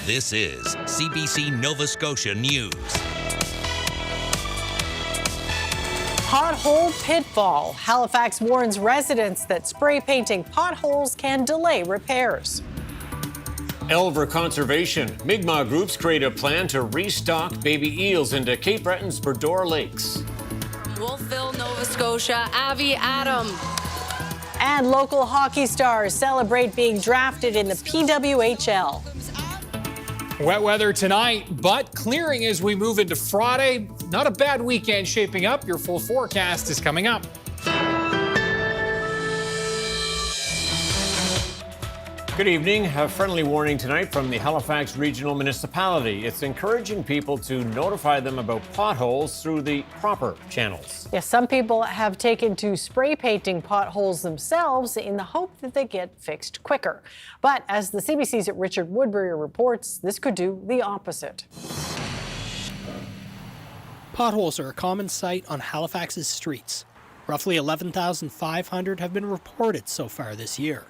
This is CBC Nova Scotia News. Pothole pitfall. Halifax warns residents that spray painting potholes can delay repairs. Elver Conservation. Mi'kmaq groups create a plan to restock baby eels into Cape Breton's Burdor Lakes. Wolfville, Nova Scotia, Avi Adam. And local hockey stars celebrate being drafted in the PWHL. Wet weather tonight, but clearing as we move into Friday. Not a bad weekend shaping up. Your full forecast is coming up. Good evening. A friendly warning tonight from the Halifax Regional Municipality. It's encouraging people to notify them about potholes through the proper channels. Yes, some people have taken to spray painting potholes themselves in the hope that they get fixed quicker. But as the CBC's Richard Woodbury reports, this could do the opposite. Potholes are a common sight on Halifax's streets. Roughly 11,500 have been reported so far this year.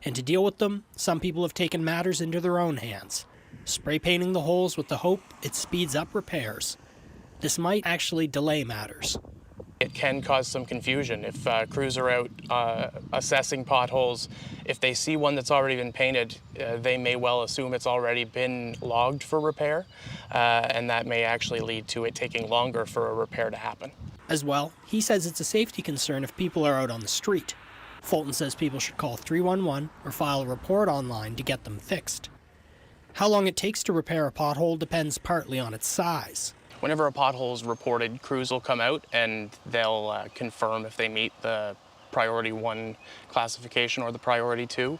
And to deal with them, some people have taken matters into their own hands, spray painting the holes with the hope it speeds up repairs. This might actually delay matters. It can cause some confusion if crews are out assessing potholes. If they see one that's already been painted, they may well assume it's already been logged for repair, and that may actually lead to it taking longer for a repair to happen. As well, he says it's a safety concern if people are out on the street. Fulton says people should call 311 or file a report online to get them fixed. How long it takes to repair a pothole depends partly on its size. Whenever a pothole is reported, crews will come out and they'll confirm if they meet the priority 1 classification or the priority 2.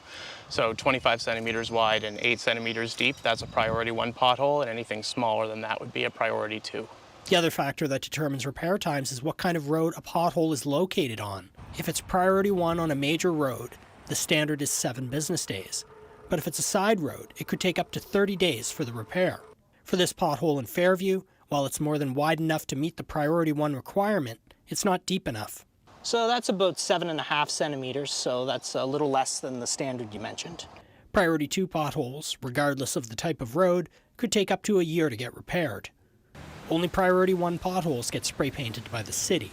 So 25 centimeters wide and 8 centimeters deep, that's a priority 1 pothole, and anything smaller than that would be a priority 2. The other factor that determines repair times is what kind of road a pothole is located on. If it's priority 1 on a major road, the standard is 7 business days. But if it's a side road, it could take up to 30 days for the repair. For this pothole in Fairview, while it's more than wide enough to meet the priority 1 requirement, it's not deep enough. So that's about 7.5 centimeters, so that's a little less than the standard you mentioned. Priority 2 potholes, regardless of the type of road, could take up to a year to get repaired. Only priority 1 potholes get spray painted by the city.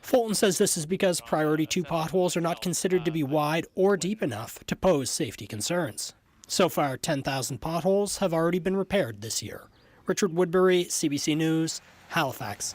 Fulton says this is because priority 2 potholes are not considered to be wide or deep enough to pose safety concerns. So far, 10,000 potholes have already been repaired this year. Richard Woodbury, CBC News, Halifax.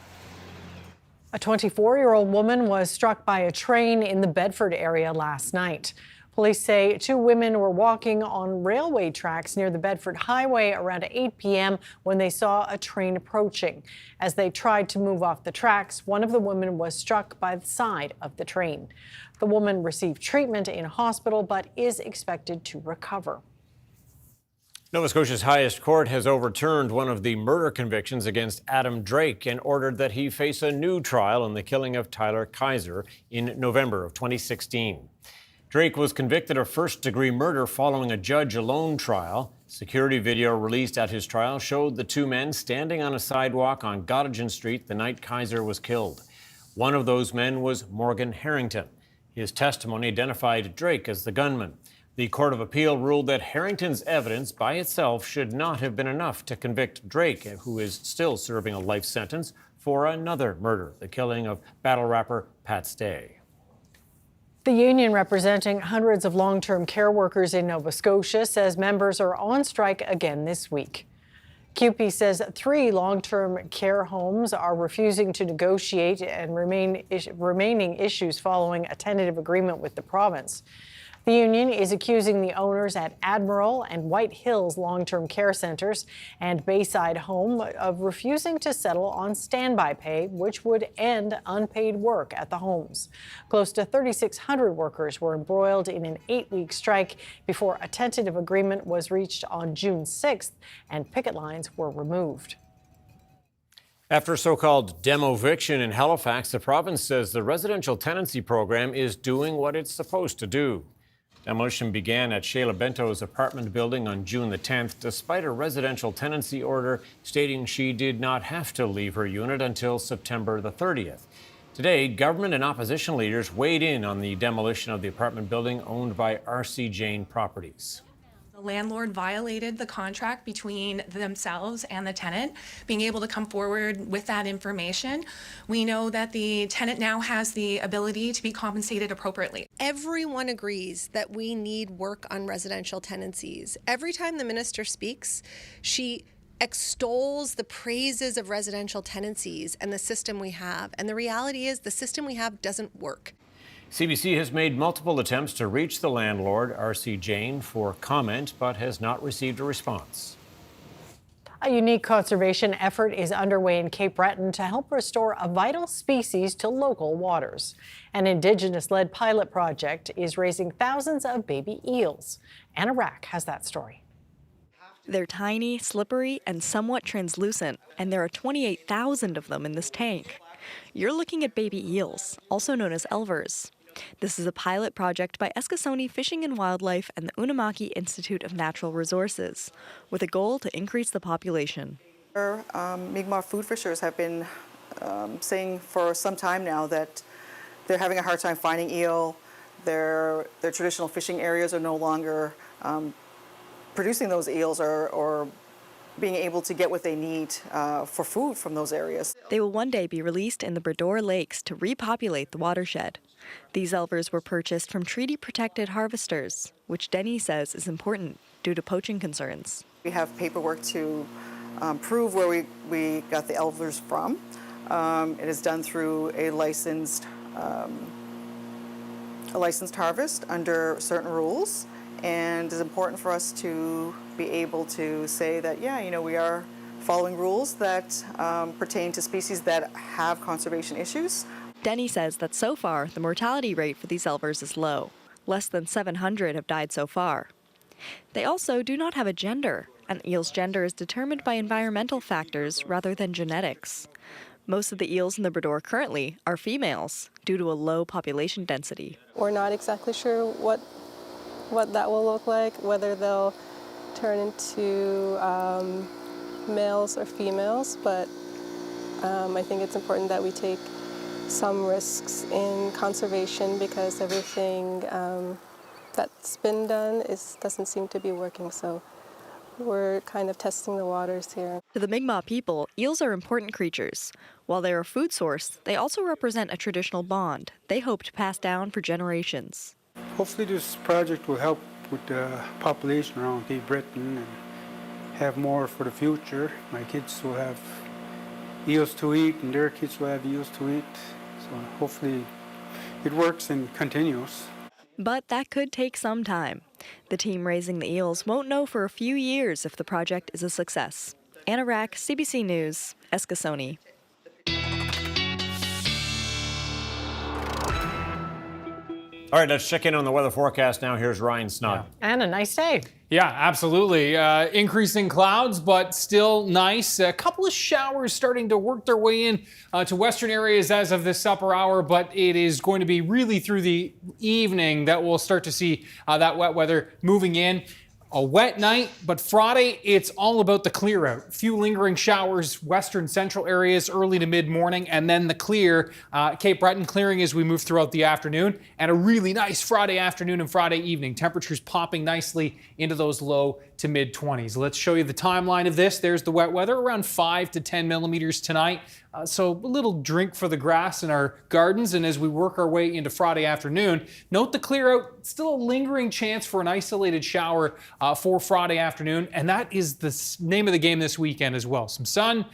A 24-year-old woman was struck by a train in the Bedford area last night. Police say 2 women were walking on railway tracks near the Bedford Highway around 8 p.m. when they saw a train approaching. As they tried to move off the tracks, one of the women was struck by the side of the train. The woman received treatment in a hospital but is expected to recover. Nova Scotia's highest court has overturned one of the murder convictions against Adam Drake and ordered that he face a new trial in the killing of Tyler Kaiser in November of 2016. Drake was convicted of first-degree murder following a judge-alone trial. Security video released at his trial showed the 2 men standing on a sidewalk on Gottingen Street the night Kaiser was killed. One of those men was Morgan Harrington. His testimony identified Drake as the gunman. The Court of Appeal ruled that Harrington's evidence by itself should not have been enough to convict Drake, who is still serving a life sentence for another murder, the killing of battle rapper Pat Stay. The union representing hundreds of long-term care workers in Nova Scotia says members are on strike again this week. CUPE says 3 long-term care homes are refusing to negotiate and remaining issues following a tentative agreement with the province. The union is accusing the owners at Admiral and White Hills long-term care centres and Bayside Home of refusing to settle on standby pay, which would end unpaid work at the homes. Close to 3,600 workers were embroiled in an 8-week strike before a tentative agreement was reached on June 6th and picket lines were removed. After a so-called demoviction in Halifax, the province says the residential tenancy program is doing what it's supposed to do. Demolition began at Shayla Bento's apartment building on June the 10th, despite a residential tenancy order stating she did not have to leave her unit until September the 30th. Today, government and opposition leaders weighed in on the demolition of the apartment building owned by R.C. Jane Properties. The landlord violated the contract between themselves and the tenant, being able to come forward with that information. We know that the tenant now has the ability to be compensated appropriately. Everyone agrees that we need work on residential tenancies. Every time the minister speaks, she extols the praises of residential tenancies and the system we have. And the reality is the system we have doesn't work. CBC has made multiple attempts to reach the landlord, R.C. Jane, for comment, but has not received a response. A unique conservation effort is underway in Cape Breton to help restore a vital species to local waters. An Indigenous-led pilot project is raising thousands of baby eels. Anna Rack has that story. They're tiny, slippery, and somewhat translucent, and there are 28,000 of them in this tank. You're looking at baby eels, also known as elvers. This is a pilot project by Eskasoni Fishing and Wildlife and the Unamaki Institute of Natural Resources, with a goal to increase the population. Mi'kmaq food fishers have been saying for some time now that they're having a hard time finding eel. Their traditional fishing areas are no longer producing those eels or being able to get what they need for food from those areas. They will one day be released in the Brador Lakes to repopulate the watershed. These elvers were purchased from treaty-protected harvesters, which Denny says is important due to poaching concerns. We have paperwork to prove where we got the elvers from. It is done through a licensed harvest under certain rules. And it's important for us to be able to say that, yeah, you know, we are following rules that pertain to species that have conservation issues. Denny says that so far, the mortality rate for these elvers is low. Less than 700 have died so far. They also do not have a gender. An eel's gender is determined by environmental factors rather than genetics. Most of the eels in the Brador currently are females due to a low population density. We're not exactly sure what that will look like, whether they'll turn into males or females, but I think it's important that we take some risks in conservation because everything that's been done doesn't seem to be working, so we're kind of testing the waters here. To the Mi'kmaq people, eels are important creatures. While they're a food source, they also represent a traditional bond they hope to pass down for generations. Hopefully this project will help with the population around Cape Breton and have more for the future. My kids will have eels to eat and their kids will have eels to eat. So hopefully it works and continues. But that could take some time. The team raising the eels won't know for a few years if the project is a success. Anna Rack, CBC News, Eskasoni. All right, let's check in on the weather forecast now. Here's Ryan Snoddon. And a nice day. Yeah, absolutely. Increasing clouds, but still nice. A couple of showers starting to work their way in to western areas as of this upper hour, but it is going to be really through the evening that we'll start to see that wet weather moving in. A wet night, but Friday, it's all about the clear out. Few lingering showers, western central areas early to mid-morning, and then the clear. Cape Breton clearing as we move throughout the afternoon, and a really nice Friday afternoon and Friday evening. Temperatures popping nicely into those low to mid-20s. Let's show you the timeline of this. There's the wet weather, around 5 to 10 millimeters tonight. So a little drink for the grass in our gardens, and as we work our way into Friday afternoon, note the clear out, still a lingering chance for an isolated shower for Friday afternoon, and that is the name of the game this weekend as well. Some sun,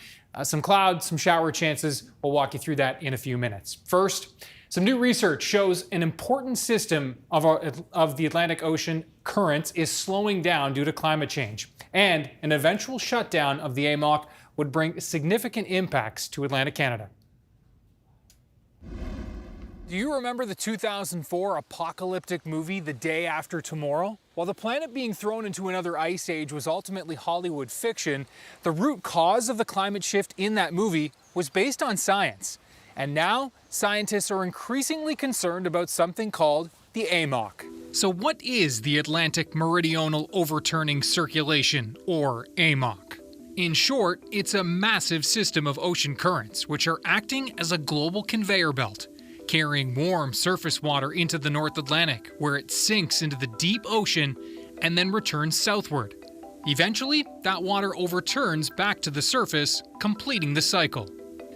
some clouds, some shower chances. We'll walk you through that in a few minutes. First, some new research shows an important system of the Atlantic Ocean currents is slowing down due to climate change, and an eventual shutdown of the AMOC would bring significant impacts to Atlantic Canada. Do you remember the 2004 apocalyptic movie, The Day After Tomorrow? While the planet being thrown into another ice age was ultimately Hollywood fiction, the root cause of the climate shift in that movie was based on science. And now, scientists are increasingly concerned about something called the AMOC. So what is the Atlantic Meridional Overturning Circulation, or AMOC? In short, it's a massive system of ocean currents which are acting as a global conveyor belt, carrying warm surface water into the North Atlantic, where it sinks into the deep ocean and then returns southward. Eventually, that water overturns back to the surface, completing the cycle.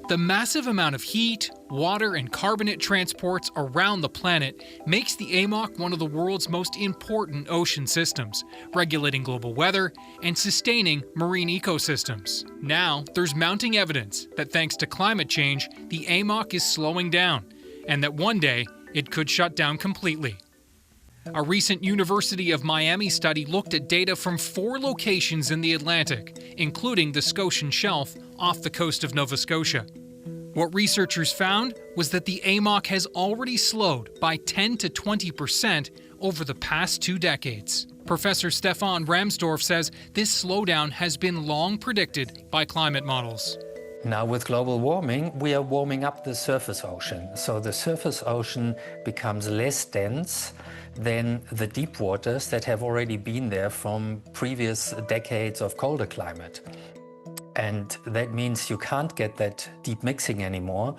The massive amount of heat, water, and carbonate transports around the planet makes the AMOC one of the world's most important ocean systems, regulating global weather and sustaining marine ecosystems. Now, there's mounting evidence that thanks to climate change, the AMOC is slowing down, and that one day it could shut down completely. A recent University of Miami study looked at data from 4 locations in the Atlantic, including the Scotian Shelf off the coast of Nova Scotia. What researchers found was that the AMOC has already slowed by 10 to 20% over the past 2 decades. Professor Stefan Ramsdorf says this slowdown has been long predicted by climate models. Now with global warming, we are warming up the surface ocean. So the surface ocean becomes less dense than the deep waters that have already been there from previous decades of colder climate. And that means you can't get that deep mixing anymore,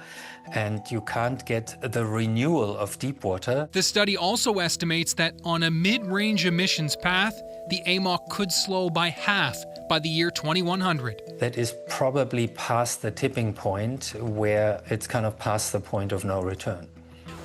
and you can't get the renewal of deep water. The study also estimates that on a mid-range emissions path, the AMOC could slow by half by the year 2100. That is probably past the tipping point where it's kind of past the point of no return.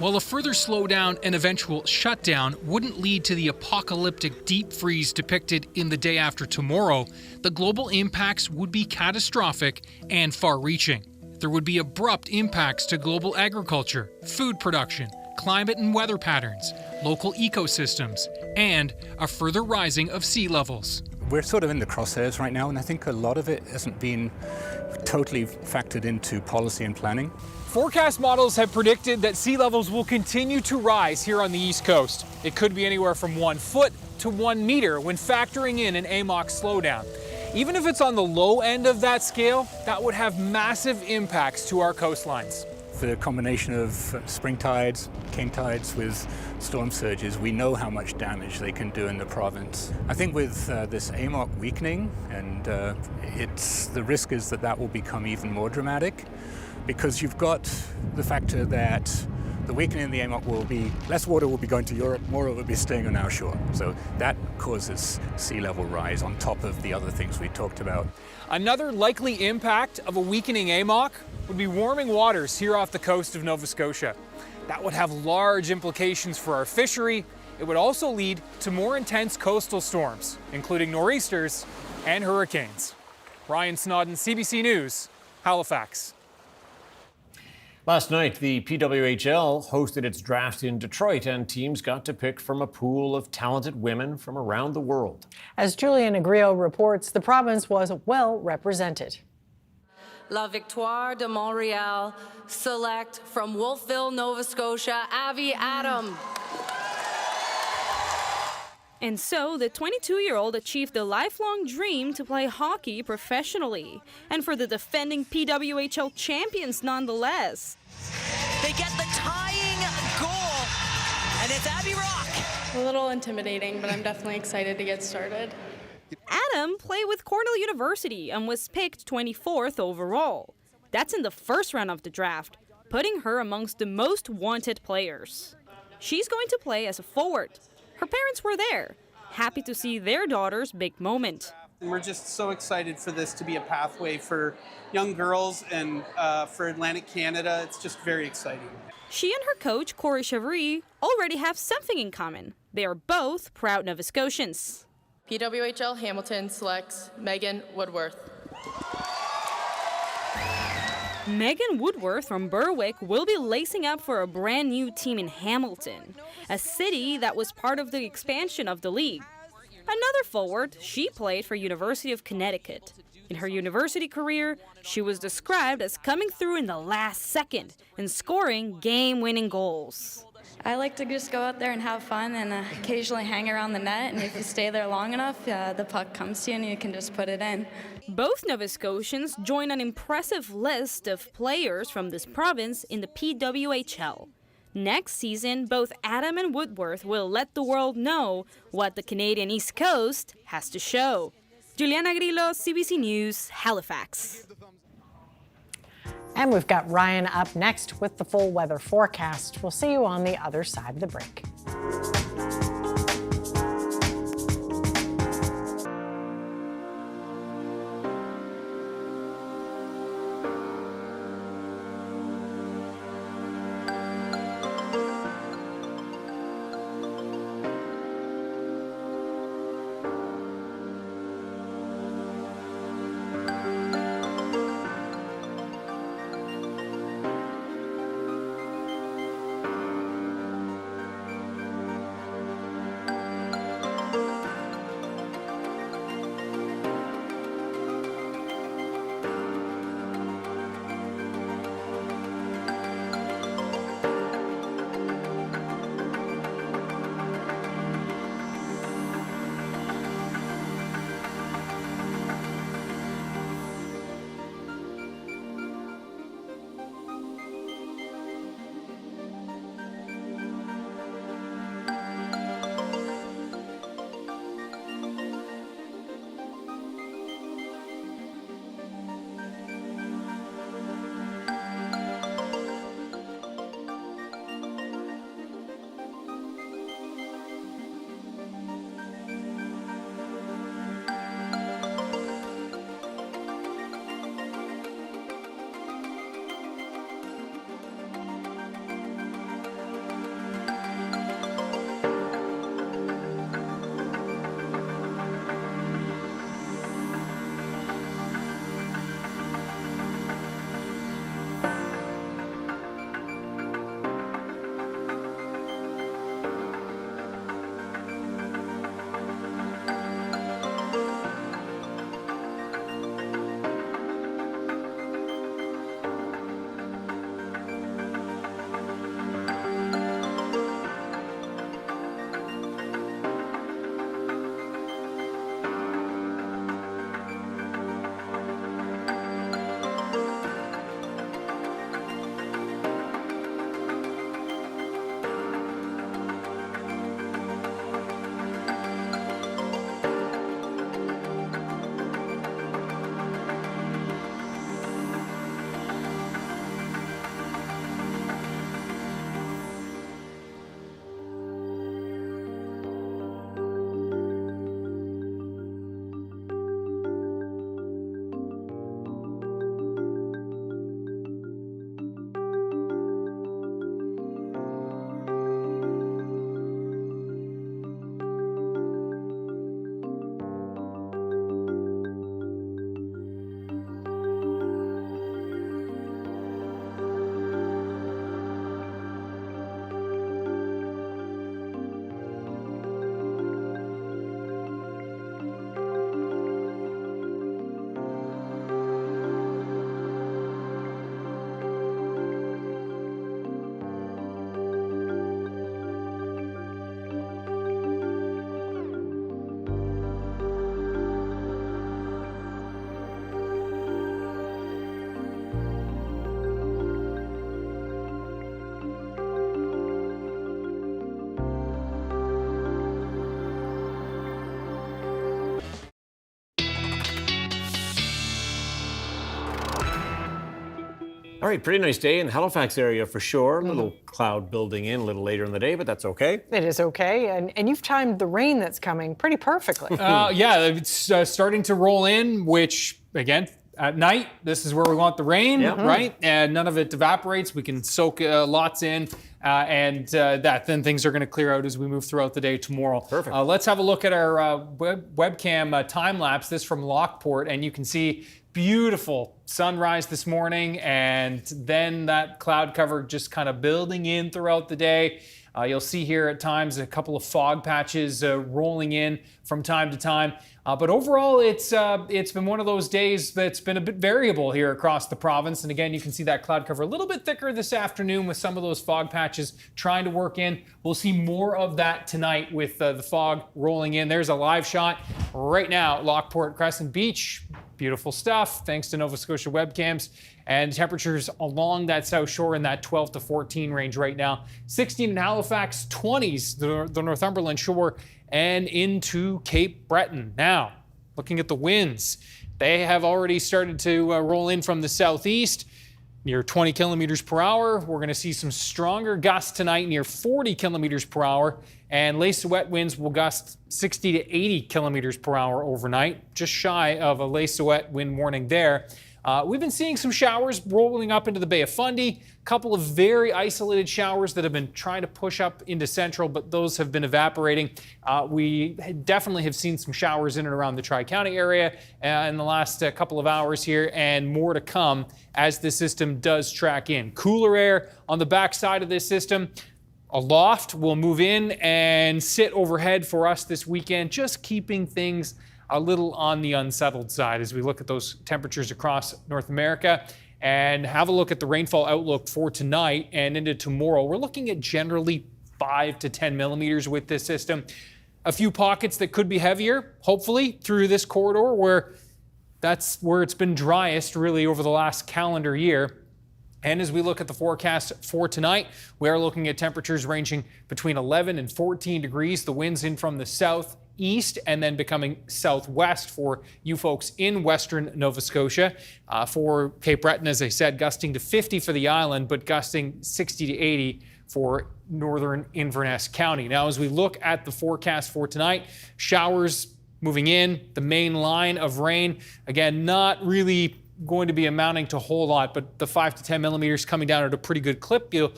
While a further slowdown and eventual shutdown wouldn't lead to the apocalyptic deep freeze depicted in The Day After Tomorrow, the global impacts would be catastrophic and far-reaching. There would be abrupt impacts to global agriculture, food production, climate and weather patterns, local ecosystems, and a further rising of sea levels. We're sort of in the crosshairs right now, and I think a lot of it hasn't been totally factored into policy and planning. Forecast models have predicted that sea levels will continue to rise here on the East Coast. It could be anywhere from 1 foot to 1 meter when factoring in an AMOC slowdown. Even if it's on the low end of that scale, that would have massive impacts to our coastlines. The combination of spring tides, king tides with storm surges, we know how much damage they can do in the province. I think with this AMOC weakening, and the risk is that that will become even more dramatic, because you've got the factor that the weakening in the AMOC will be, less water will be going to Europe, more of it will be staying on our shore. So that causes sea level rise on top of the other things we talked about. Another likely impact of a weakening AMOC would be warming waters here off the coast of Nova Scotia. That would have large implications for our fishery. It would also lead to more intense coastal storms, including nor'easters and hurricanes. Ryan Snoddon, CBC News, Halifax. Last night, the PWHL hosted its draft in Detroit, and teams got to pick from a pool of talented women from around the world. As Julian Agrio reports, the province was well represented. La Victoire de Montréal select from Wolfville, Nova Scotia, Avi Adam. And so, the 22-year-old achieved the lifelong dream to play hockey professionally. And for the defending PWHL champions nonetheless. They get the tying goal, and it's Abby Rock. A little intimidating, but I'm definitely excited to get started. Adam played with Cornell University and was picked 24th overall. That's in the first round of the draft, putting her amongst the most wanted players. She's going to play as a forward. Her parents were there, happy to see their daughter's big moment. We're just so excited for this to be a pathway for young girls and for Atlantic Canada. It's just very exciting. She and her coach, Corey Chavry, already have something in common. They are both proud Nova Scotians. PWHL Hamilton selects Megan Woodworth. Megan Woodworth from Berwick will be lacing up for a brand new team in Hamilton, a city that was part of the expansion of the league. Another forward, she played for University of Connecticut. In her university career, she was described as coming through in the last second and scoring game-winning goals. I like to just go out there and have fun and occasionally hang around the net, and if you stay there long enough, the puck comes to you and you can just put it in. Both Nova Scotians join an impressive list of players from this province in the PWHL. Next season, both Adam and Woodworth will let the world know what the Canadian East Coast has to show. Juliana Grillo, CBC News, Halifax. And we've got Ryan up next with the full weather forecast. We'll see you on the other side of the break. All right, pretty nice day in the Halifax area for sure. A little cloud building in a little later in the day, but that's okay. It is okay. And you've timed the rain that's coming pretty perfectly. Yeah, it's starting to roll in, which, again, at night, this is where we want the rain, right? And none of it evaporates. We can soak lots in, and then things are going to clear out as we move throughout the day tomorrow. Perfect. Let's have a look at our webcam time lapse. This from Lockport, and you can see beautiful sunrise this morning, and then that cloud cover just kind of building in throughout the day. You'll see here at times a couple of fog patches rolling in from time to time. But overall, it's been one of those days that's been a bit variable here across the province. And again, you can see that cloud cover a little bit thicker this afternoon with some of those fog patches trying to work in. We'll see more of that tonight with the fog rolling in. There's a live shot right now at Lockport Crescent Beach. Beautiful stuff, thanks to Nova Scotia webcams. And temperatures along that south shore in that 12 to 14 range right now. 16 in Halifax, 20s the Northumberland shore, and into Cape Breton. Now, looking at the winds, they have already started to roll in from the southeast, near 20 kilometers per hour. We're going to see some stronger gusts tonight, near 40 kilometers per hour. And lace wet winds will gust 60 to 80 kilometers per hour overnight, just shy of a lace wet wind warning there. We've been seeing some showers rolling up into the Bay of Fundy, a couple of very isolated showers that have been trying to push up into central, but those have been evaporating. We definitely have seen some showers in and around the Tri-County area in the last couple of hours here, and more to come as the system does track in. Cooler air on the backside of this system. A loft will move in and sit overhead for us this weekend, just keeping things a little on the unsettled side as we look at those temperatures across North America and have a look at the rainfall outlook for tonight and into tomorrow. We're looking at generally 5 to 10 millimeters with this system. A few pockets that could be heavier, hopefully, through this corridor where that's where it's been driest really over the last calendar year. And as we look at the forecast for tonight, we are looking at temperatures ranging between 11 and 14 degrees. The winds in from the southeast and then becoming southwest for you folks in western Nova Scotia. For Cape Breton, as I said, gusting to 50 for the island, but gusting 60 to 80 for northern Inverness County. Now, as we look at the forecast for tonight, showers moving in, the main line of rain, again, not really going to be amounting to a whole lot, but the 5 to 10 millimeters coming down at a pretty good clip. You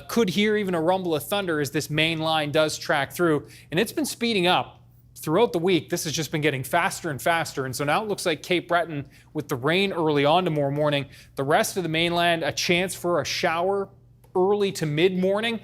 could hear even a rumble of thunder as this main line does track through, and it's been speeding up throughout the week. This has just been getting faster and faster, and so now it looks like Cape Breton with the rain early on tomorrow morning. The rest of the mainland, a chance for a shower early to mid-morning,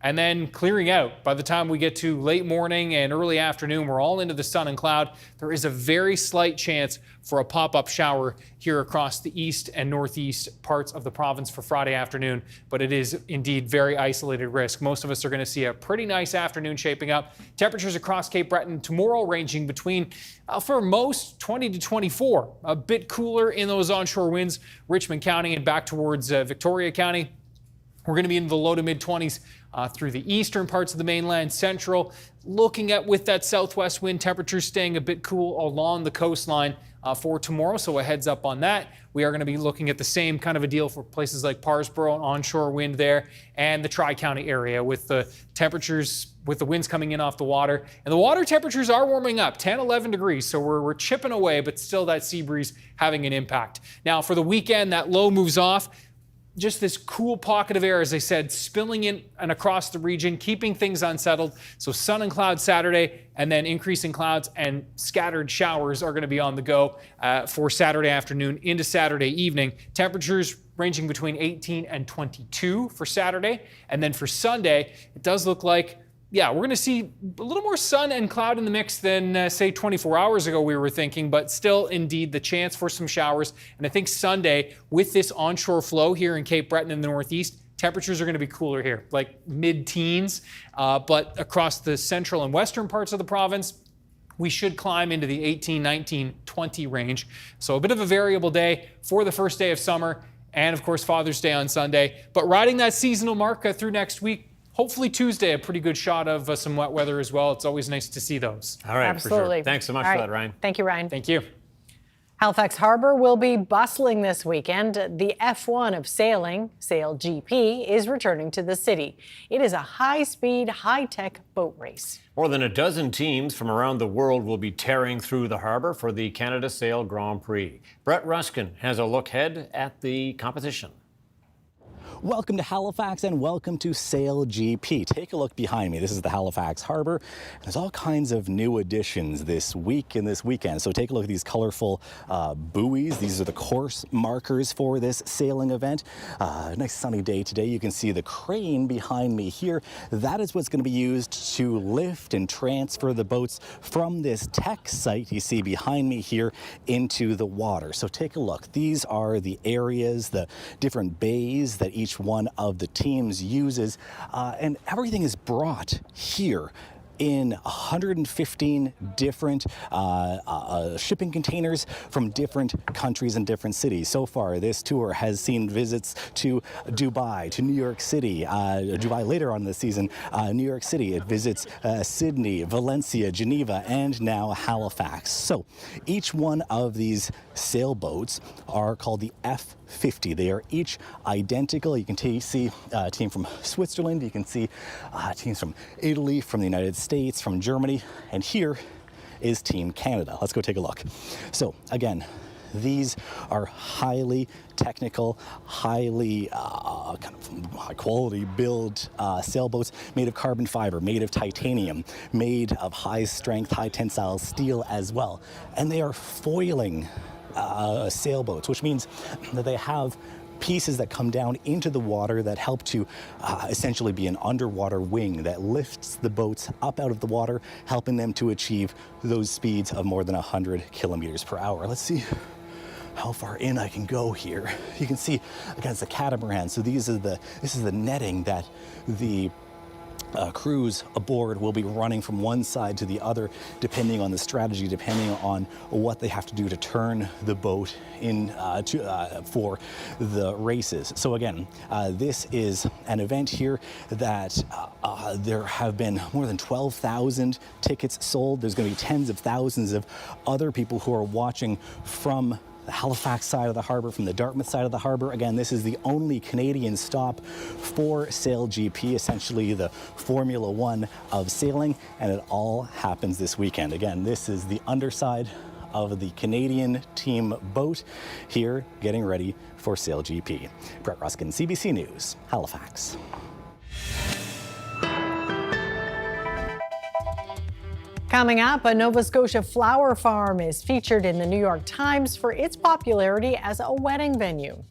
and then clearing out. By the time we get to late morning and early afternoon, we're all into the sun and cloud. There is a very slight chance for a pop-up shower here across the east and northeast parts of the province for Friday afternoon, but it is indeed very isolated risk. Most of us are going to see a pretty nice afternoon shaping up. Temperatures across Cape Breton tomorrow ranging between, for most, 20 to 24. A bit cooler in those onshore winds, Richmond County and back towards Victoria County. We're going to be in the low to mid-20s through the eastern parts of the mainland, central. Looking at with that southwest wind, temperatures staying a bit cool along the coastline for tomorrow, so a heads up on that. We are going to be looking at the same kind of a deal for places like Parsboro, onshore wind there, and the Tri-County area with the temperatures, with the winds coming in off the water. And the water temperatures are warming up, 10, 11 degrees, so we're chipping away, but still that sea breeze having an impact. Now for the weekend, that low moves off. Just this cool pocket of air, as I said, spilling in and across the region, keeping things unsettled. So sun and clouds Saturday, and then increasing clouds and scattered showers are going to be on the go for Saturday afternoon into Saturday evening. Temperatures ranging between 18 and 22 for Saturday. And then for Sunday, it does look like, yeah, we're going to see a little more sun and cloud in the mix than, say, 24 hours ago we were thinking, but still, indeed, the chance for some showers. And I think Sunday, with this onshore flow here in Cape Breton in the northeast, temperatures are going to be cooler here, like mid-teens. But across the central and western parts of the province, we should climb into the 18, 19, 20 range. So a bit of a variable day for the first day of summer, and, of course, Father's Day on Sunday. But riding that seasonal mark through next week, hopefully Tuesday, a pretty good shot of some wet weather as well. It's always nice to see those. All right, absolutely. For sure. Thanks so much for that, Ryan. Thank you, Ryan. Thank you. Halifax Harbour will be bustling this weekend. The F1 of sailing, Sail GP, is returning to the city. It is a high-speed, high-tech boat race. More than a dozen teams from around the world will be tearing through the harbour for the Canada Sail Grand Prix. Brett Ruskin has a look ahead at the competition. Welcome to Halifax and welcome to Sail GP. Take a look behind me. This is the Halifax Harbour. There's all kinds of new additions this week and this weekend. So take a look at these colorful buoys. These are the course markers for this sailing event. Nice sunny day today. You can see the crane behind me here. That is what's going to be used to lift and transfer the boats from this tech site you see behind me here into the water. So take a look. These are the areas, the different bays that each one of the teams uses, and everything is brought here in 115 different shipping containers from different countries and different cities. So far, this tour has seen visits to Dubai, to New York City, Dubai later on in the season, New York City. It visits Sydney, Valencia, Geneva, and now Halifax. So each one of these sailboats are called the F50. They are each identical. You can see a team from Switzerland, you can see teams from Italy, from the United States, from Germany, and here is Team Canada. Let's go take a look. So again, these are highly technical, highly kind of high quality build sailboats made of carbon fiber, made of titanium, made of high strength, high tensile steel as well. And they are foiling sailboats, which means that they have pieces that come down into the water that help to essentially be an underwater wing that lifts the boats up out of the water, helping them to achieve those speeds of more than 100 kilometers per hour. Let's see how far in I can go here. You can see, again, it's a catamaran. So this is the netting that the crews aboard will be running from one side to the other, depending on the strategy, depending on what they have to do to turn the boat in for the races. So again, this is an event here that there have been more than 12,000 tickets sold. There's going to be tens of thousands of other people who are watching from the Halifax side of the harbour, from the Dartmouth side of the harbour. Again, this is the only Canadian stop for Sail GP, essentially the Formula One of sailing, and it all happens this weekend. Again, this is the underside of the Canadian team boat here getting ready for Sail GP. Brett Ruskin, CBC News, Halifax. Coming up, a Nova Scotia flower farm is featured in the New York Times for its popularity as a wedding venue.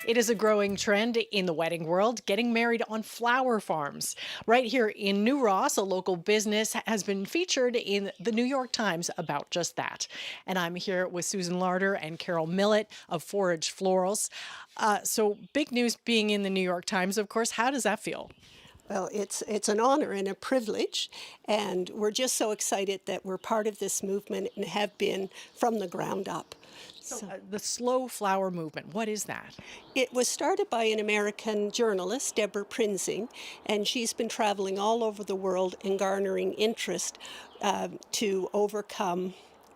It is a growing trend in the wedding world, getting married on flower farms. Right here in New Ross, a local business has been featured in the New York Times about just that. And I'm here with Susan Larder and Carol Millett of Forage Florals. So big news being in the New York Times, of course. How does that feel? Well, it's an honor and a privilege, and we're just so excited that we're part of this movement and have been from the ground up. So, the slow flower movement, what is that? It was started by an American journalist, Deborah Prinzing, and she's been traveling all over the world and garnering interest to overcome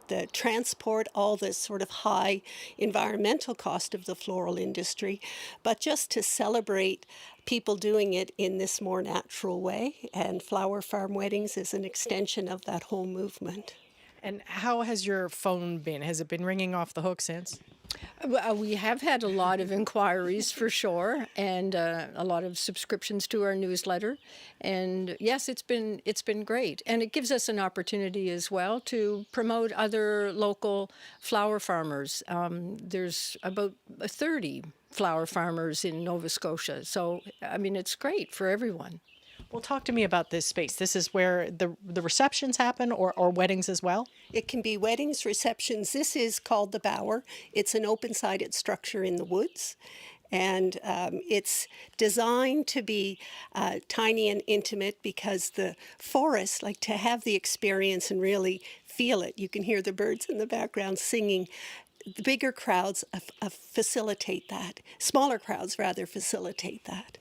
the transport, all the sort of high environmental cost of the floral industry, but just to celebrate people doing it in this more natural way. And flower farm weddings is an extension of that whole movement. And how has your phone been? Has it been ringing off the hook since? We have had a lot of inquiries for sure, and a lot of subscriptions to our newsletter. And yes, it's been great, and it gives us an opportunity as well to promote other local flower farmers. There's about 30 flower farmers in Nova Scotia, so I mean it's great for everyone. Well, talk to me about this space. This is where the receptions happen, or weddings as well? It can be weddings, receptions. This is called the Bower. It's an open-sided structure in the woods, and it's designed to be tiny and intimate because the forest, like to have the experience and really feel it. You can hear the birds in the background singing. The bigger crowds facilitate that. Smaller crowds, rather, facilitate that.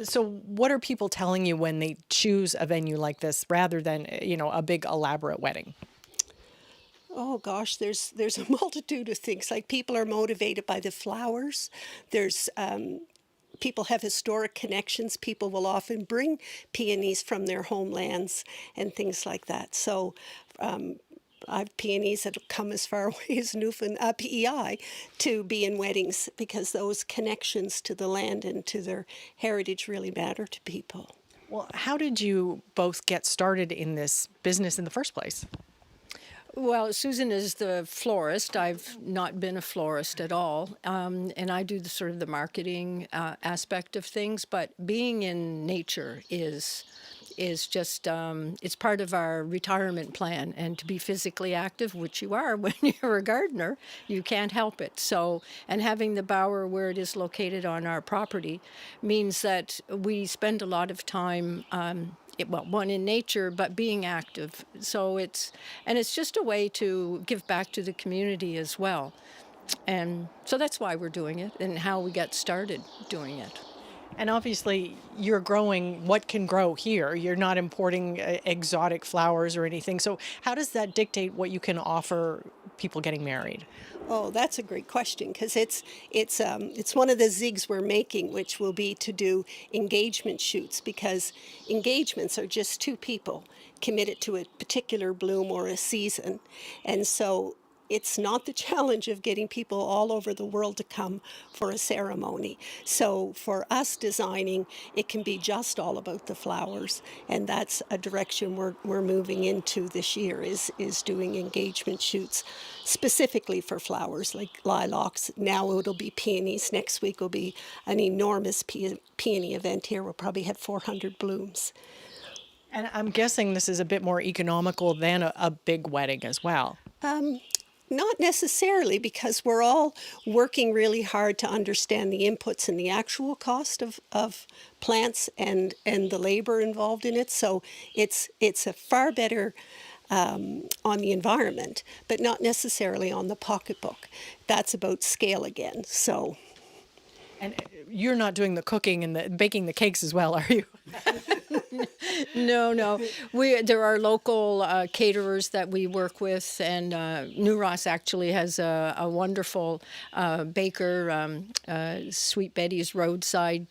So what are people telling you when they choose a venue like this rather than, a big elaborate wedding? Oh gosh, there's a multitude of things. Like people are motivated by the flowers. There's people have historic connections. People will often bring peonies from their homelands and things like that. So I've peonies that have come as far away as PEI to be in weddings because those connections to the land and to their heritage really matter to people. Well, how did you both get started in this business in the first place? Well, Susan is the florist. I've not been a florist at all, and I do the marketing aspect of things. But being in nature is just it's part of our retirement plan, and to be physically active, which you are when you're a gardener, you can't help it. So, and having the Bower where it is located on our property means that we spend a lot of time. One in nature, but being active. So it's just a way to give back to the community as well. And so that's why we're doing it and how we got started doing it. And obviously, you're growing what can grow here. You're not importing exotic flowers or anything. So how does that dictate what you can offer people getting married? Oh, that's a great question, because it's one of the zigs we're making, which will be to do engagement shoots, because engagements are just two people committed to a particular bloom or a season. And so it's not the challenge of getting people all over the world to come for a ceremony. So for us designing, it can be just all about the flowers, and that's a direction we're moving into this year, is doing engagement shoots specifically for flowers like lilacs. Now it'll be peonies. Next week will be an enormous peony event here. We'll probably have 400 blooms. And I'm guessing this is a bit more economical than a big wedding as well. Not necessarily, because we're all working really hard to understand the inputs and the actual cost of plants and the labor involved in it. So it's a far better on the environment, but not necessarily on the pocketbook. That's about scale again. So. And you're not doing the cooking and the baking the cakes as well, are you? No. There are local caterers that we work with, and New Ross actually has a wonderful baker, Sweet Betty's Roadside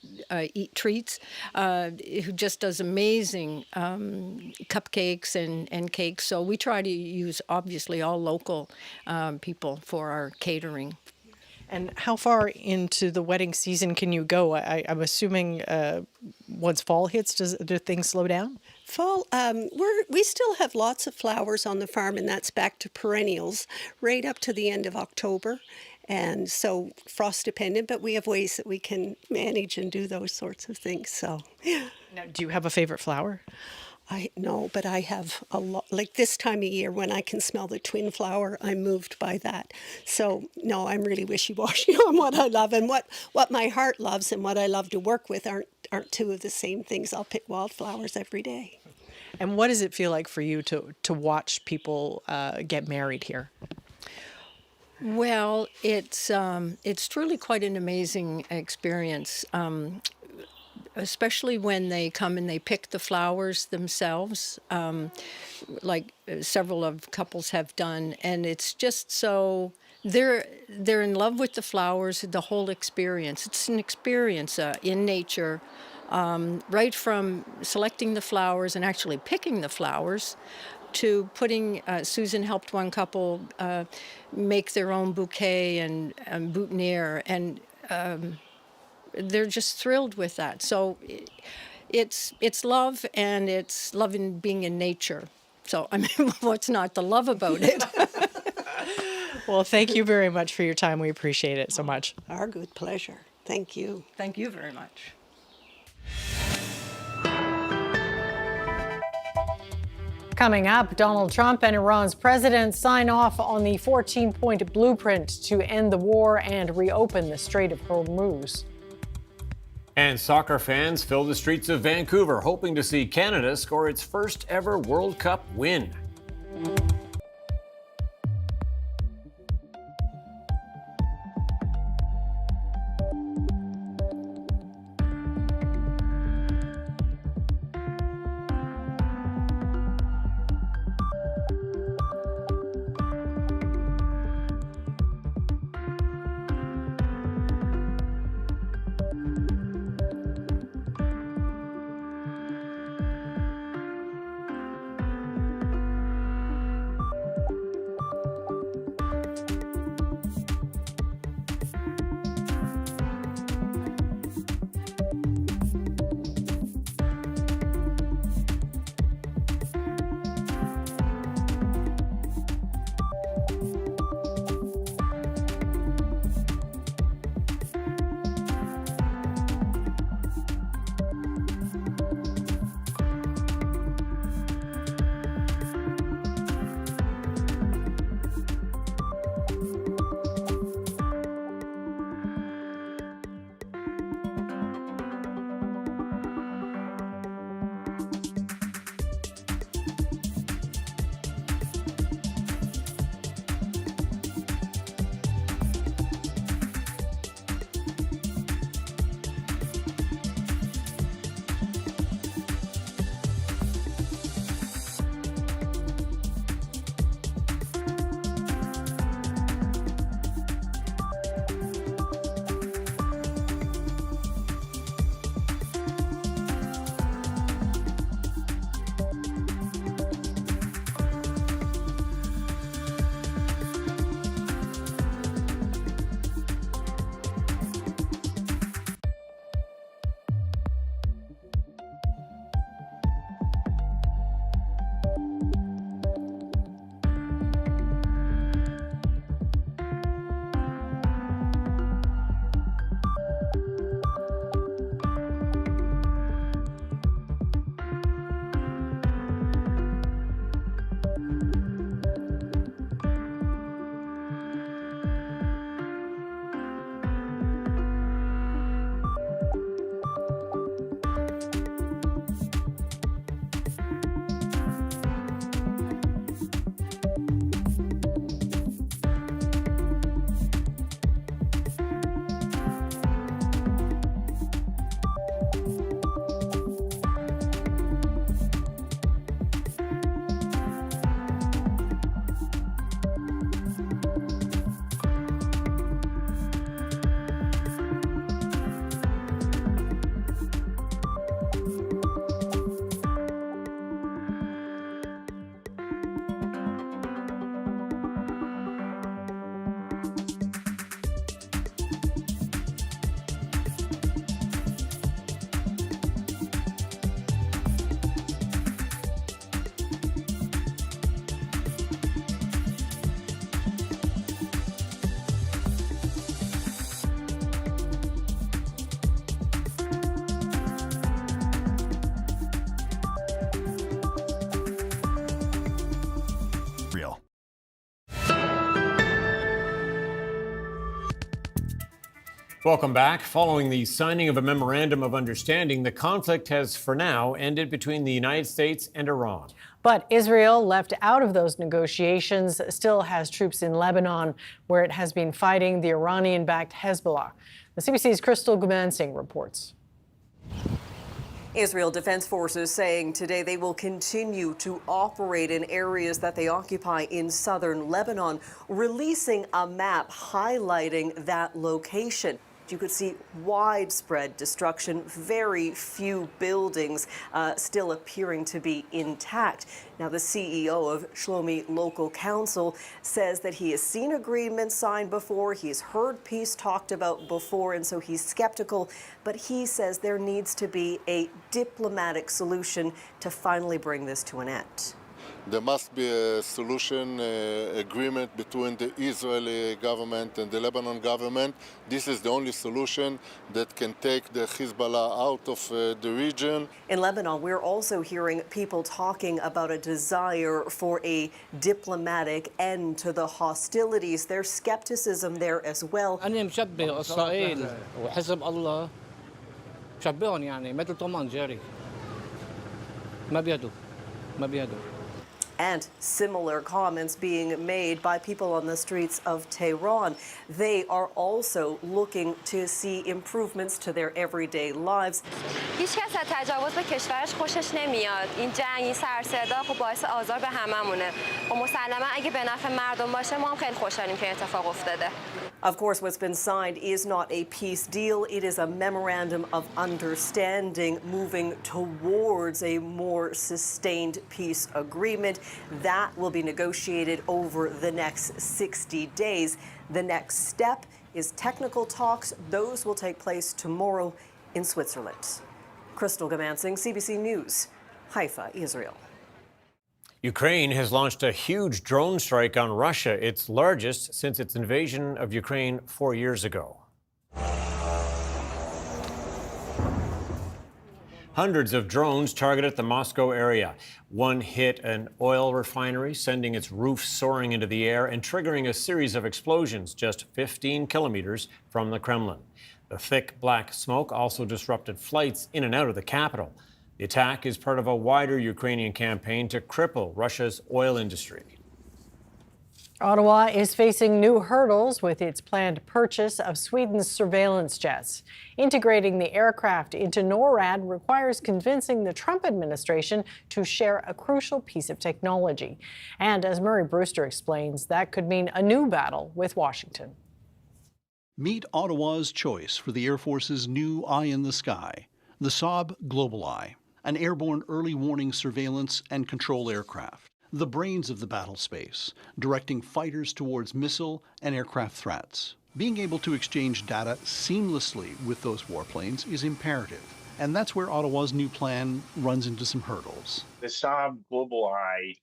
Eat Treats, who just does amazing cupcakes and cakes. So we try to use, obviously, all local people for our catering. And how far into the wedding season can you go? I'm assuming once fall hits, do things slow down? Fall, we still have lots of flowers on the farm, and that's back to perennials right up to the end of October. And so frost dependent, but we have ways that we can manage and do those sorts of things. So, yeah. Now, do you have a favorite flower? No, but I have a lot, like this time of year when I can smell the twin flower, I'm moved by that. So, no, I'm really wishy-washy on what I love, and what my heart loves and what I love to work with aren't two of the same things. I'll pick wildflowers every day. And what does it feel like for you to watch people get married here? Well, it's truly quite an amazing experience, especially when they come and they pick the flowers themselves, like several of couples have done, and it's just so they're in love with the flowers, the whole experience. It's an experience in nature, right from selecting the flowers and actually picking the flowers, to putting, Susan helped one couple make their own bouquet and boutonniere, and they're just thrilled with that. So it's love, and it's love in being in nature. So, I mean, what's not to love about it? Well, thank you very much for your time. We appreciate it so much. Our good pleasure. Thank you. Thank you very much. Coming up, Donald Trump and Iran's president sign off on the 14-point blueprint to end the war and reopen the Strait of Hormuz. And soccer fans fill the streets of Vancouver, hoping to see Canada score its first ever World Cup win. Welcome back. Following the signing of a memorandum of understanding, the conflict has for now ended between the United States and Iran. But Israel, left out of those negotiations, still has troops in Lebanon, where it has been fighting the Iranian-backed Hezbollah. The CBC's Crystal Gumansing reports. Israel Defense Forces saying today they will continue to operate in areas that they occupy in southern Lebanon, releasing a map highlighting that location. You could see widespread destruction, very few buildings still appearing to be intact. Now, the CEO of Shlomi Local Council says that he has seen agreements signed before, he's heard peace talked about before, and so he's skeptical. But he says there needs to be a diplomatic solution to finally bring this to an end. There must be a solution agreement between the Israeli government and the Lebanon government. This is the only solution that can take the Hezbollah out of the region. In Lebanon, we're also hearing people talking about a desire for a diplomatic end to the hostilities. There's skepticism there as well. أنا مشبه إسرائيل وحزب الله مشبههم يعني مثل توم أند جيري ما بيهدوا. And similar comments being made by people on the streets of Tehran. They are also looking to see improvements to their everyday lives. هیچ کس از تجاوز به کشورش خوشش نمیاد. این جنگ، این سرصدا خب باعث آزار به هممونه. و مسلما اگه به نفع مردم باشه ما هم خیلی خوشحالیم که اتفاق افتاده. Of course, what's been signed is not a peace deal. It is a memorandum of understanding moving towards a more sustained peace agreement. That will be negotiated over the next 60 days. The next step is technical talks. Those will take place tomorrow in Switzerland. Crystal Gumansing, CBC News, Haifa, Israel. Ukraine has launched a huge drone strike on Russia, its largest since its invasion of Ukraine 4 years ago. Hundreds of drones targeted the Moscow area. One hit an oil refinery, sending its roof soaring into the air and triggering a series of explosions just 15 kilometers from the Kremlin. The thick black smoke also disrupted flights in and out of the capital. The attack is part of a wider Ukrainian campaign to cripple Russia's oil industry. Ottawa is facing new hurdles with its planned purchase of Sweden's surveillance jets. Integrating the aircraft into NORAD requires convincing the Trump administration to share a crucial piece of technology. And as Murray Brewster explains, that could mean a new battle with Washington. Meet Ottawa's choice for the Air Force's new eye in the sky, the Saab Global Eye, an airborne early warning surveillance and control aircraft. The brains of the battle space, directing fighters towards missile and aircraft threats. Being able to exchange data seamlessly with those warplanes is imperative, and that's where Ottawa's new plan runs into some hurdles. The Saab Global Eye,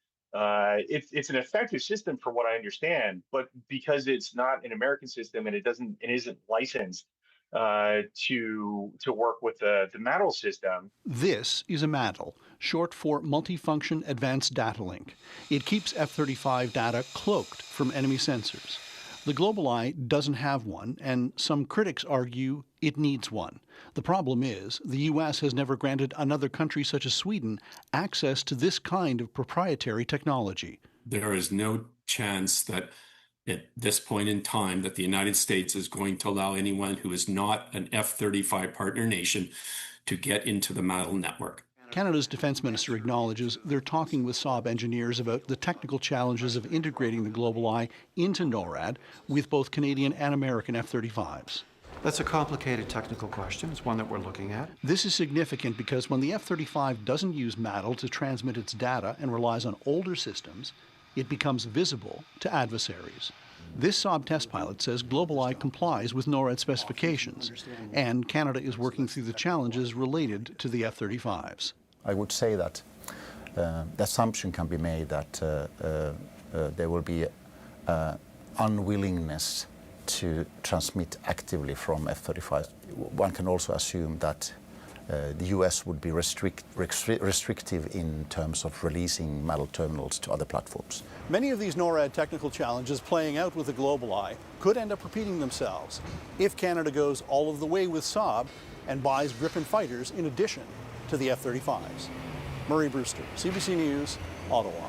it's an effective system for what I understand, but because it's not an American system and it isn't licensed to work with the MADL system. This is a MADL, short for Multifunction Advanced Data Link. It keeps F-35 data cloaked from enemy sensors. The Global Eye doesn't have one, and some critics argue it needs one. The problem is, the U.S. has never granted another country such as Sweden access to this kind of proprietary technology. There is no chance that at this point in time that the United States is going to allow anyone who is not an F-35 partner nation to get into the MADL network. Canada's defense minister acknowledges they're talking with Saab engineers about the technical challenges of integrating the Global Eye into NORAD with both Canadian and American F-35s. That's a complicated technical question. It's one that we're looking at. This is significant because when the F-35 doesn't use MADL to transmit its data and relies on older systems, it becomes visible to adversaries. This Saab test pilot says Global Eye complies with NORAD specifications, and Canada is working through the challenges related to the F-35s. I would say that the assumption can be made that there will be unwillingness to transmit actively from F-35. One can also assume that the US would be restrictive in terms of releasing metal terminals to other platforms. Many of these NORAD technical challenges playing out with the GlobalEye could end up repeating themselves if Canada goes all of the way with Saab and buys Gripen fighters in addition to the F-35s. Murray Brewster, CBC News, Ottawa.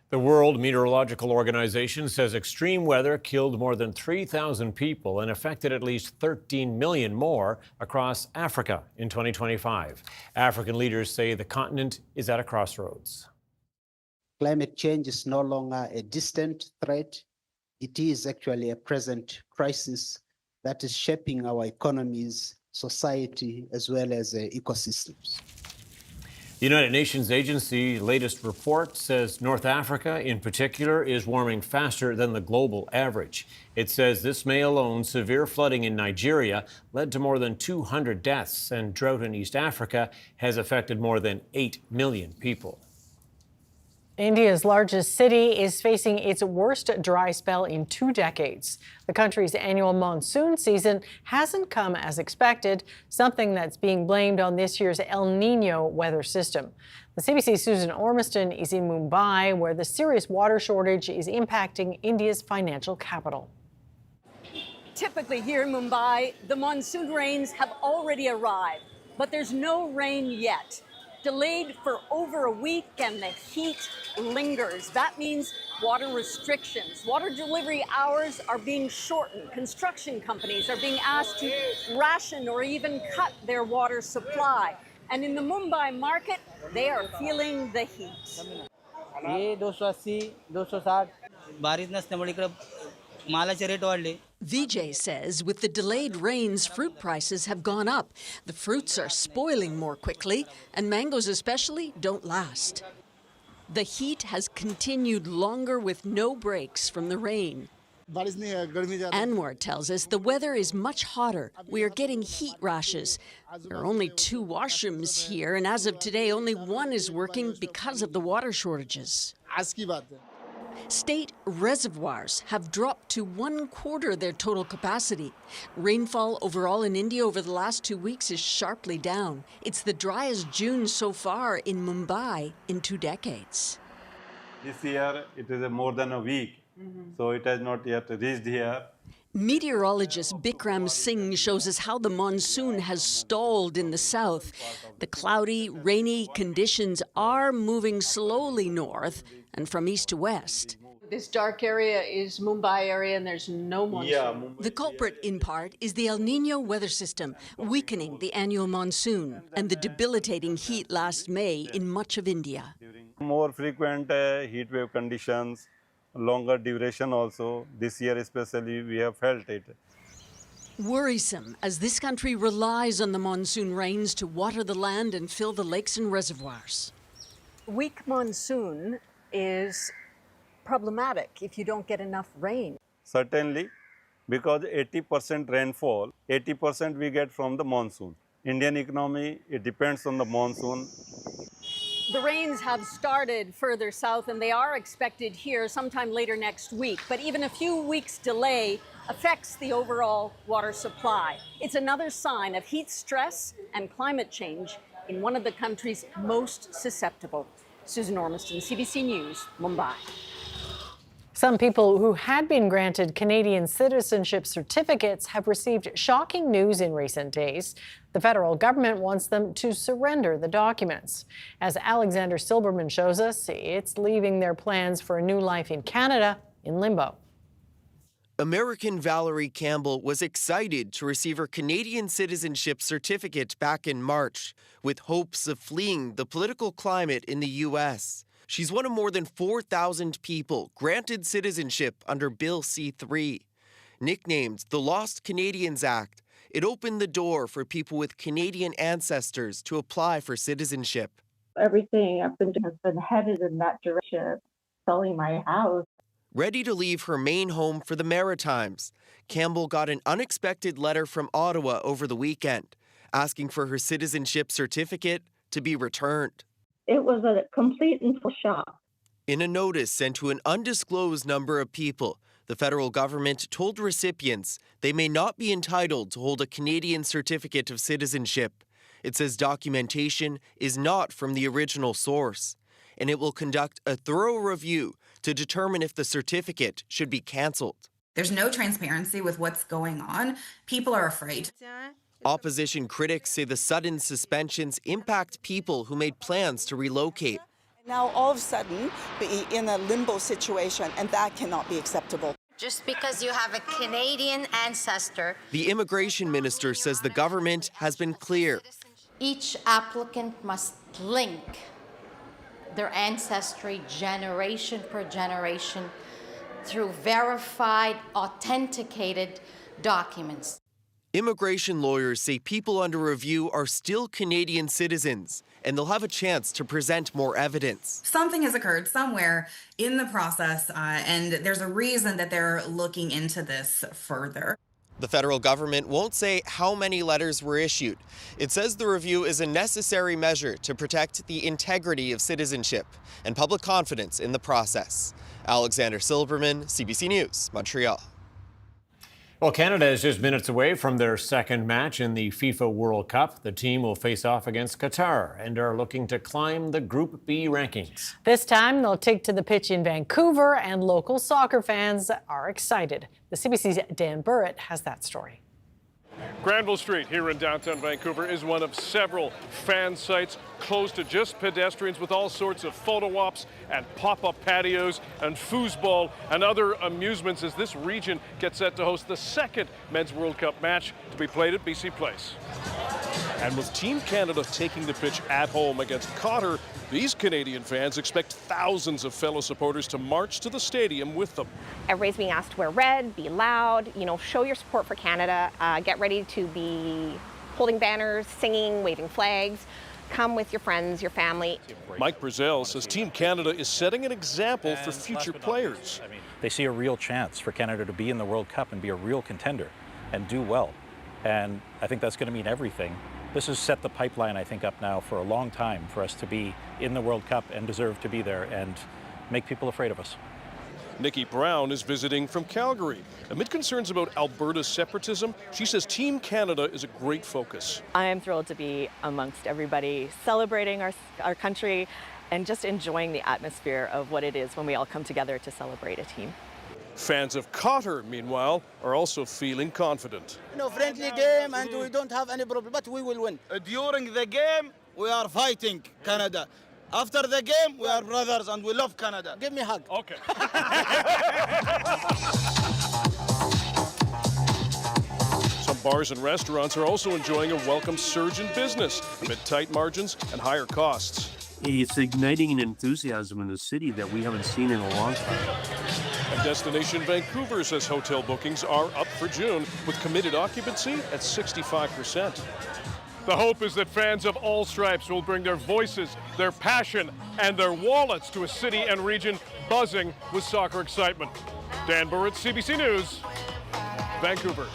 The World Meteorological Organization says extreme weather killed more than 3,000 people and affected at least 13 million more across Africa in 2025. African leaders say the continent is at a crossroads. Climate change is no longer a distant threat. It is actually a present crisis that is shaping our economies, society, as well as ecosystems. The United Nations agency latest report says North Africa in particular is warming faster than the global average. It says this May alone, severe flooding in Nigeria led to more than 200 deaths, and drought in East Africa has affected more than 8 million people. India's largest city is facing its worst dry spell in 2 decades. The country's annual monsoon season hasn't come as expected, something that's being blamed on this year's El Niño weather system. The CBC's Susan Ormiston is in Mumbai, where the serious water shortage is impacting India's financial capital. Typically here in Mumbai, the monsoon rains have already arrived, but there's no rain yet. Delayed for over a week and the heat lingers. That means water restrictions. Water delivery hours are being shortened. Construction companies are being asked to ration or even cut their water supply. And in the Mumbai market, they are feeling the heat. Vijay says with the delayed rains, fruit prices have gone up. The fruits are spoiling more quickly, and mangoes especially don't last. The heat has continued longer with no breaks from the rain. Anwar tells us the weather is much hotter. We are getting heat rashes. There are only 2 washrooms here, and as of today, only 1 is working because of the water shortages. State reservoirs have dropped to 1/4 their total capacity. Rainfall overall in India over the last 2 weeks is sharply down. It's the driest June so far in Mumbai in 2 decades. This year it is more than a week, so it has not yet reached here. Meteorologist Bikram Singh shows us how the monsoon has stalled in the south. The cloudy, rainy conditions are moving slowly north and from east to west. This dark area is Mumbai area and there's no monsoon. The culprit, in part, is the El Niño weather system, weakening the annual monsoon and the debilitating heat last May in much of India. More frequent heat wave conditions, longer duration also. This year especially we have felt it. Worrisome, as this country relies on the monsoon rains to water the land and fill the lakes and reservoirs. Weak monsoon is problematic if you don't get enough rain. Certainly, because 80% rainfall, 80% we get from the monsoon. Indian economy, it depends on the monsoon. The rains have started further south and they are expected here sometime later next week. But even a few weeks delay affects the overall water supply. It's another sign of heat stress and climate change in one of the country's most susceptible. Susan Ormiston, CBC News, Mumbai. Some people who had been granted Canadian citizenship certificates have received shocking news in recent days. The federal government wants them to surrender the documents. As Alexander Silberman shows us, it's leaving their plans for a new life in Canada in limbo. American Valerie Campbell was excited to receive her Canadian citizenship certificate back in March, with hopes of fleeing the political climate in the U.S. She's one of more than 4,000 people granted citizenship under Bill C-3. Nicknamed the Lost Canadians Act, it opened the door for people with Canadian ancestors to apply for citizenship. Everything I've been doing has been headed in that direction, selling my house. Ready to leave her main home for the Maritimes, Campbell got an unexpected letter from Ottawa over the weekend, asking for her citizenship certificate to be returned. It was a complete and full shock. In a notice sent to an undisclosed number of people, the federal government told recipients they may not be entitled to hold a Canadian certificate of citizenship It says documentation is not from the original source, and it will conduct a thorough review to determine if the certificate should be canceled. There's no transparency with what's going on. People are afraid. Opposition critics say the sudden suspensions impact people who made plans to relocate. Now, all of a sudden, be in a limbo situation, and that cannot be acceptable. Just because you have a Canadian ancestor. The immigration minister says the government has been clear. Each applicant must link their ancestry generation per generation through verified, authenticated documents. Immigration lawyers say people under review are still Canadian citizens, and they'll have a chance to present more evidence. Something has occurred somewhere in the process, and there's a reason that they're looking into this further. The federal government won't say how many letters were issued. It says the review is a necessary measure to protect the integrity of citizenship and public confidence in the process. Alexander Silberman, CBC News, Montreal. Well, Canada is just minutes away from their second match in the FIFA World Cup. The team will face off against Qatar and are looking to climb the Group B rankings. This time, they'll take to the pitch in Vancouver, and local soccer fans are excited. The CBC's Dan Burrett has that story. Granville Street here in downtown Vancouver is one of several fan sites closed to just pedestrians, with all sorts of photo ops and pop-up patios and foosball and other amusements as this region gets set to host the second Men's World Cup match to be played at BC Place. And with Team Canada taking the pitch at home against Qatar, these Canadian fans expect thousands of fellow supporters to march to the stadium with them. Everybody's being asked to wear red, be loud, show your support for Canada, get ready to be holding banners, singing, waving flags. Come with your friends, your family. Mike Brazil says Team Canada is setting an example for future players. They see a real chance for Canada to be in the World Cup and be a real contender and do well. And I think that's going to mean everything. This has set the pipeline, I think, up now for a long time for us to be in the World Cup and deserve to be there and make people afraid of us. Nikki Brown is visiting from Calgary. Amid concerns about Alberta's separatism, she says Team Canada is a great focus. I am thrilled to be amongst everybody celebrating our country and just enjoying the atmosphere of what it is when we all come together to celebrate a team. Fans of Qatar, meanwhile, are also feeling confident. Friendly game, and we don't have any problem, but we will win. During the game, we are fighting Canada. After the game, we are brothers and we love Canada. Give me a hug. Okay. Some bars and restaurants are also enjoying a welcome surge in business amid tight margins and higher costs. It's igniting an enthusiasm in the city that we haven't seen in a long time. And Destination Vancouver says hotel bookings are up for June, with committed occupancy at 65%. The hope is that fans of all stripes will bring their voices, their passion, and their wallets to a city and region buzzing with soccer excitement. Dan Burrett, CBC News, Vancouver.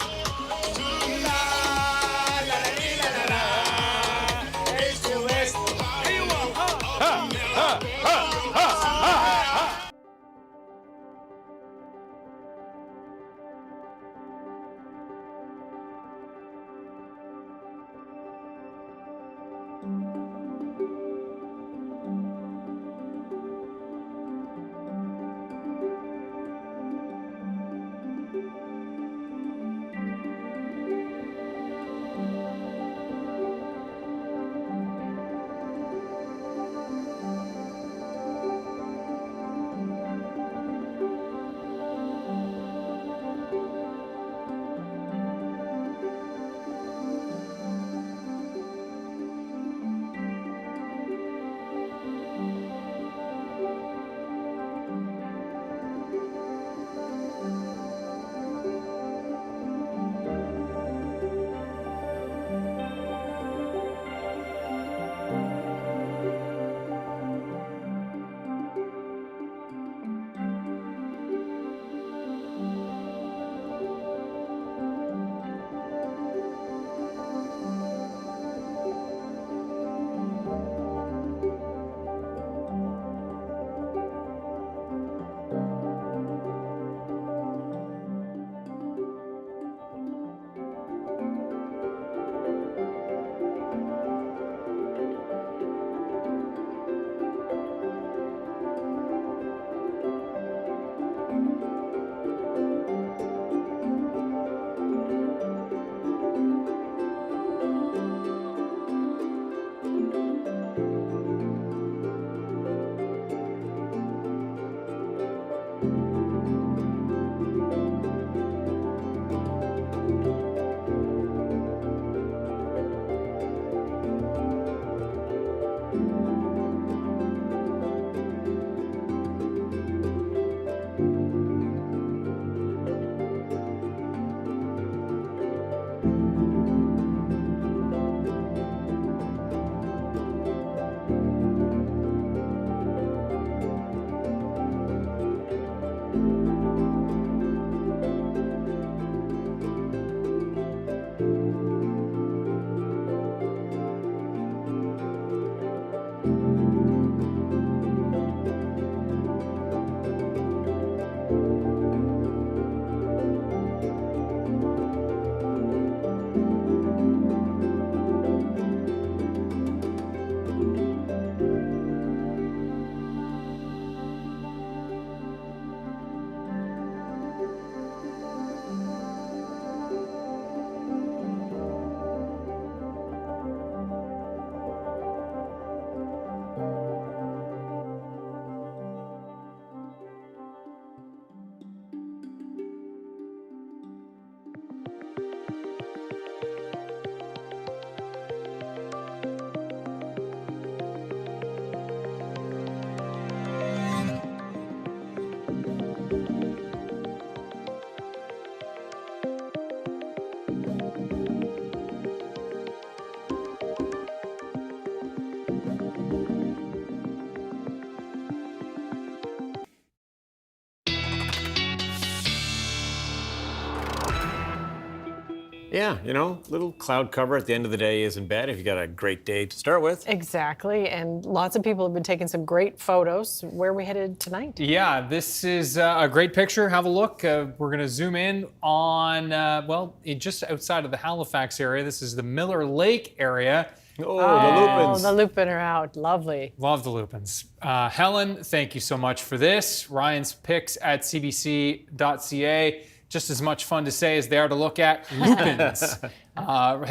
Yeah, you know, little cloud cover at the end of the day isn't bad if you got a great day to start with. Exactly, and lots of people have been taking some great photos. Where are we headed tonight? Yeah, this is a great picture. Have a look. We're going to zoom in on, just outside of the Halifax area. This is the Miller Lake area. Oh, the lupins. The lupin are out. Lovely. Love the lupins. Helen, thank you so much for this. Ryan's picks at cbc.ca. Just as much fun to say as they are to look at. Lupins.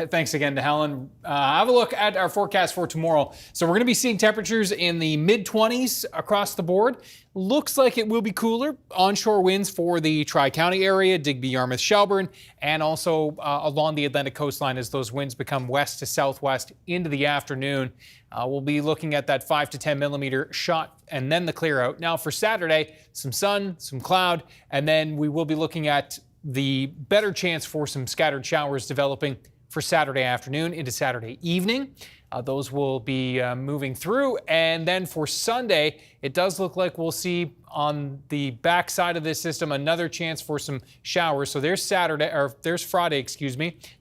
Thanks again to Helen. Have a look at our forecast for tomorrow. So we're going to be seeing temperatures in the mid-20s across the board. Looks like it will be cooler. Onshore winds for the Tri-County area, Digby, Yarmouth, Shelburne, and also along the Atlantic coastline as those winds become west to southwest into the afternoon. We'll be looking at that 5 to 10 millimeter shot and then the clear out. Now for Saturday, some sun, some cloud, and then we will be looking at the better chance for some scattered showers developing for Saturday afternoon into Saturday evening. Those will be moving through. And then for Sunday, it does look like we'll see on the back side of this system another chance for some showers. So there's Friday,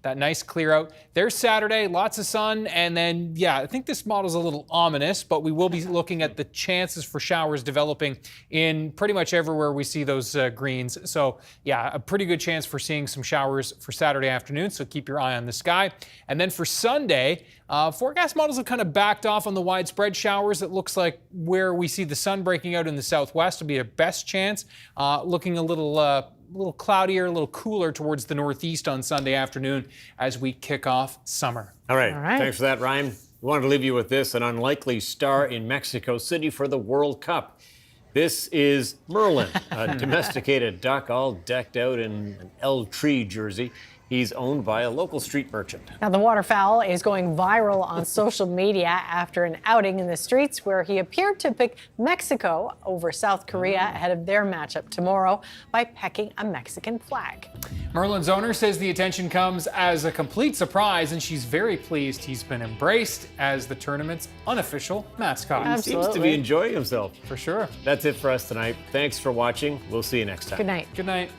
that nice clear out. There's Saturday, lots of sun. And then, yeah, I think this model's a little ominous, but we will be looking at the chances for showers developing in pretty much everywhere we see those greens. So, yeah, a pretty good chance for seeing some showers for Saturday afternoon. So keep your eye on the sky. And then for Sunday, forecast models have kind of backed off on the widespread showers. It looks like where we see the sun breaking out in the southwest will be our best chance. Looking a little cloudier, a little cooler towards the northeast on Sunday afternoon as we kick off summer. All right. Thanks for that, Ryan. We wanted to leave you with this, an unlikely star in Mexico City for the World Cup. This is Merlin, a domesticated duck all decked out in an El Tree jersey. He's owned by a local street merchant. Now, the waterfowl is going viral on social media after an outing in the streets where he appeared to pick Mexico over South Korea ahead of their matchup tomorrow by pecking a Mexican flag. Merlin's owner says the attention comes as a complete surprise, and she's very pleased he's been embraced as the tournament's unofficial mascot. He seems to be enjoying himself. For sure. That's it for us tonight. Thanks for watching. We'll see you next time. Good night. Good night.